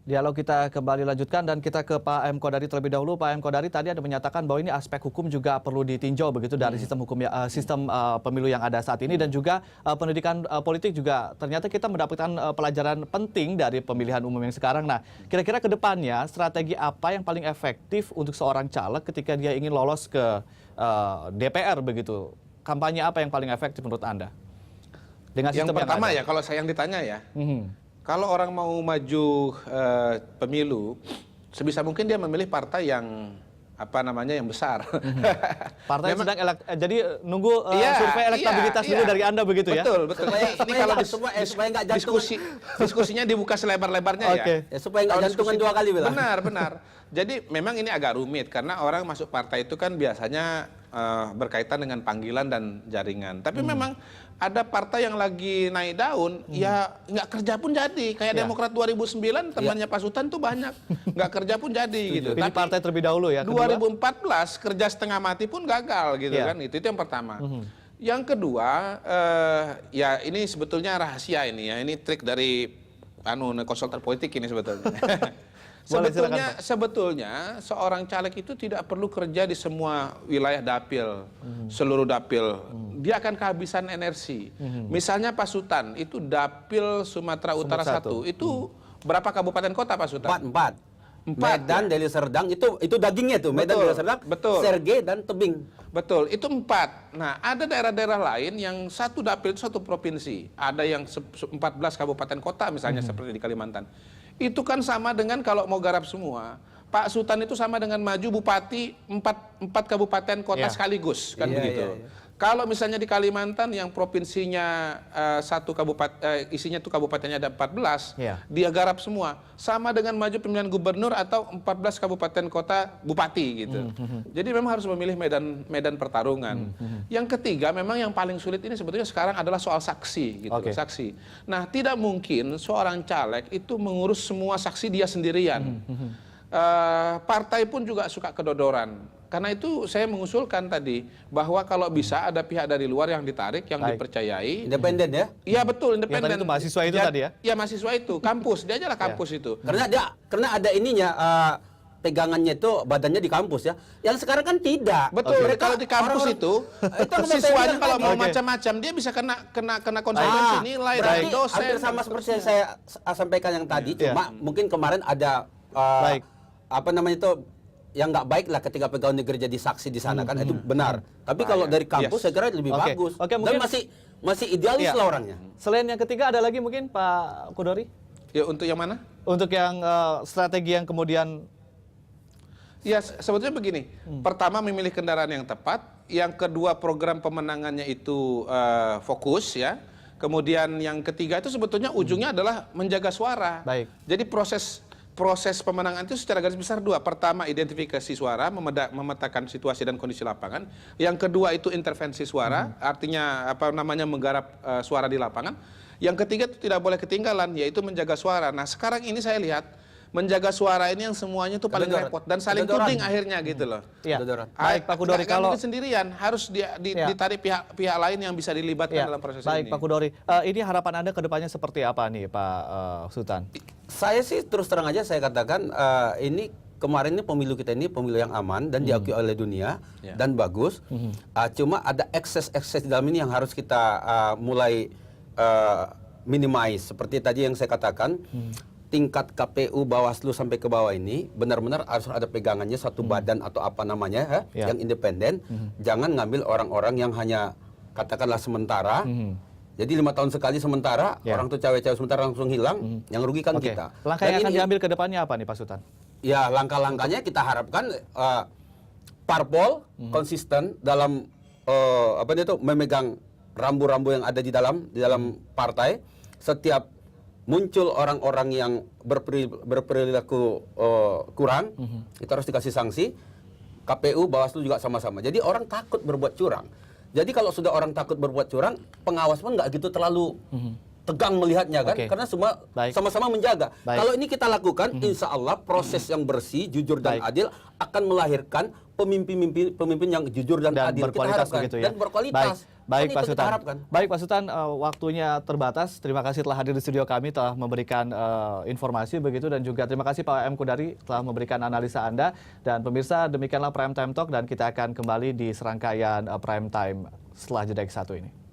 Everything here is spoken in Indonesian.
Dialog kita kembali lanjutkan dan kita ke Pak M. Kodari terlebih dahulu. Pak M. Kodari, tadi ada menyatakan bahwa ini aspek hukum juga perlu ditinjau begitu dari sistem hukum sistem pemilu yang ada saat ini, dan juga pendidikan politik juga ternyata kita mendapatkan pelajaran penting dari pemilihan umum yang sekarang. Nah, kira-kira ke depannya strategi apa yang paling efektif untuk seorang caleg ketika dia ingin lolos ke DPR begitu? Kampanye apa yang paling efektif menurut Anda? Dengan sistem yang pertama ya, kalau saya yang ditanya ya, kalau orang mau maju pemilu, sebisa mungkin dia memilih partai yang yang besar. Partai yang sedang jadi nunggu survei elektabilitas dulu dari Anda begitu ya? Betul. Ini kalau diskusinya dibuka selebar-lebarnya ya. Supaya nggak jantungan dua kali bilang. Benar. Jadi memang ini agak rumit karena orang masuk partai itu kan biasanya berkaitan dengan panggilan dan jaringan. Tapi memang ada partai yang lagi naik daun, ya nggak kerja pun jadi. Kayak Demokrat 2009, temannya Pak Sutan tuh banyak. Nggak kerja pun jadi gitu. Pilih partai terlebih dahulu ya. 2014, kerja setengah mati pun gagal gitu kan. Itu yang pertama. Yang kedua, ya ini sebetulnya rahasia ini ya. Ini trik dari konsultan politik ini sebetulnya. Sebetulnya seorang caleg itu tidak perlu kerja di semua wilayah dapil, seluruh dapil. Dia akan kehabisan energi. Misalnya Pak Sutan itu dapil Sumatera Utara 1. Itu berapa kabupaten kota Pak Sutan? 4. Medan, Deli Serdang, itu dagingnya tuh. Medan, Deli Serdang, Sergei dan Tebing. Betul, itu 4. Nah, ada daerah-daerah lain yang satu dapil itu satu provinsi. Ada yang 14 kabupaten kota misalnya seperti di Kalimantan. Itu kan sama dengan kalau mau garap semua. Pak Sutan itu sama dengan maju bupati 4 kabupaten kota sekaligus kan begitu. Kalau misalnya di Kalimantan yang provinsinya satu kabupaten isinya tuh kabupatennya ada 14, dia garap semua. Sama dengan maju pemilihan gubernur atau 14 kabupaten kota bupati gitu. Jadi memang harus memilih medan pertarungan. Yang ketiga memang yang paling sulit ini sebetulnya sekarang adalah soal saksi gitu, saksi. Nah, tidak mungkin seorang caleg itu mengurus semua saksi dia sendirian. Partai pun juga suka kedodoran. Karena itu saya mengusulkan tadi bahwa kalau bisa ada pihak dari luar yang ditarik, yang dipercayai. Independen ya? Iya betul, independen. Itu mahasiswa itu tadi ya? Iya mahasiswa itu, kampus, dia aja lah kampus itu. Karena ada ininya, pegangannya itu badannya di kampus ya. Yang sekarang kan tidak. Betul. Kalau di kampus itu siswanya kalau mau macam-macam dia bisa kena konsekuensi nilai dari dosen. Hampir sama seperti yang saya sampaikan yang tadi. Cuma mungkin kemarin ada yang nggak baik lah ketika pegawai negeri jadi saksi di sana kan, itu benar. Tapi kalau dari kampus saya kira lebih bagus. Dan masih idealis lah orangnya. Selain yang ketiga ada lagi mungkin Pak Kodari? Ya untuk yang mana? Untuk yang strategi yang kemudian. Ya sebetulnya begini. Pertama memilih kendaraan yang tepat. Yang kedua program pemenangannya itu fokus ya. Kemudian yang ketiga itu sebetulnya ujungnya adalah menjaga suara. Baik. Jadi proses pemenangan itu secara garis besar 2. Pertama, identifikasi suara, memetakan situasi dan kondisi lapangan. Yang kedua itu intervensi suara, artinya menggarap suara di lapangan. Yang ketiga itu tidak boleh ketinggalan, yaitu menjaga suara. Nah, sekarang ini saya lihat menjaga suara ini yang semuanya itu paling repot dan saling tuding akhirnya gitu loh. Baik Pak Kudori, kalau sendirian harus ditarik pihak lain yang bisa dilibatkan dalam proses ini. Baik Pak Kudori, ini harapan Anda ke depannya seperti apa nih Pak Sultan? Saya sih terus terang aja saya katakan ini kemarin ini pemilu kita ini pemilu yang aman dan diakui oleh dunia dan bagus. Cuma ada ekses-ekses di dalam ini yang harus kita mulai minimize. Seperti tadi yang saya katakan, tingkat KPU Bawaslu sampai ke bawah ini benar-benar harus ada pegangannya satu badan atau apa namanya yang independen. Jangan ngambil orang-orang yang hanya katakanlah sementara. Jadi 5 tahun sekali sementara, orang tuh cawe-cawe sementara langsung hilang, yang rugikan kita. Langkah yang akan diambil ke depannya apa nih Pak Sultan? Ya langkah-langkahnya kita harapkan parpol konsisten dalam memegang rambu-rambu yang ada di dalam partai. Setiap muncul orang-orang yang berperilaku kurang, itu harus dikasih sanksi. KPU, Bawaslu juga sama-sama. Jadi orang takut berbuat curang. Jadi kalau sudah orang takut berbuat curang, pengawas pun nggak gitu terlalu tegang melihatnya kan, karena semua sama-sama menjaga. Kalau ini kita lakukan, insya Allah proses yang bersih, jujur dan adil akan melahirkan pemimpin yang jujur dan adil. Berkualitas begitu ya. Dan berkualitas. Baik Kan Pak itu kita Sultan. harapkan. Baik Pak Sultan, waktunya terbatas. Terima kasih telah hadir di studio kami, telah memberikan informasi begitu, dan juga terima kasih Pak M. Kodari telah memberikan analisa Anda. Dan pemirsa, demikianlah Prime Time Talk, dan kita akan kembali di serangkaian Prime Time setelah jeda yang satu ini.